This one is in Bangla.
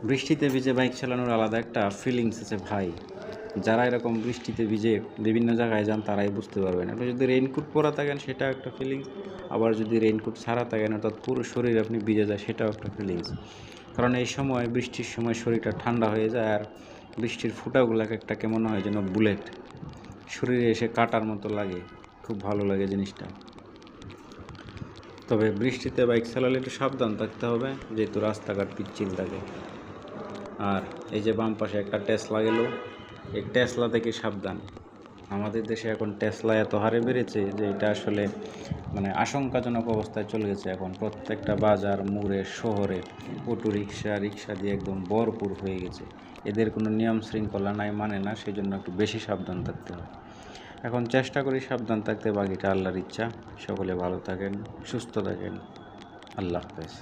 বৃষ্টিতে ভিজে বাইক চালানোর আলাদা একটা ফিলিংস আছে ভাই। যারা এরকম বৃষ্টিতে ভিজে বিভিন্ন জায়গায় যান তারাই বুঝতে পারবেন। আপনি যদি রেইনকোট পরা থাকেন সেটাও একটা ফিলিংস, আবার যদি রেইনকোট ছাড়া থাকেন অর্থাৎ পুরো শরীর আপনি ভিজে যায় সেটাও একটা ফিলিংস। কারণ এই সময় বৃষ্টির সময় শরীরটা ঠান্ডা হয়ে যায়, আর বৃষ্টির ফোঁটাগুলো একটা কেমন হয় যেন বুলেট শরীরে এসে কাটার মতো লাগে। খুব ভালো লাগে জিনিসটা। তবে বৃষ্টিতে বাইক চালালে একটু সাবধান থাকতে হবে, যেহেতু রাস্তাঘাট পিচ্ছিল থাকে। আর এই যে বাম পাশে একটা টেসলা গেল, এই টেসলা থেকে সাবধান। আমাদের দেশে এখন টেসলা এত হারে বেড়েছে যে এটা আসলে আশঙ্কাজনক অবস্থায় চলে গেছে। এখন প্রত্যেকটা বাজার মোড়ে শহরে অটো রিক্সা দিয়ে একদম ভরপুর হয়ে গেছে। এদের কোনো নিয়ম শৃঙ্খলা নাই, মানে না, সেই জন্য একটু বেশি সাবধান থাকতে হয়। এখন চেষ্টা করি সাবধান থাকতে, বাকিটা আল্লাহর ইচ্ছা। সকলে ভালো থাকেন, সুস্থ থাকেন। আল্লাহ হাফেজ।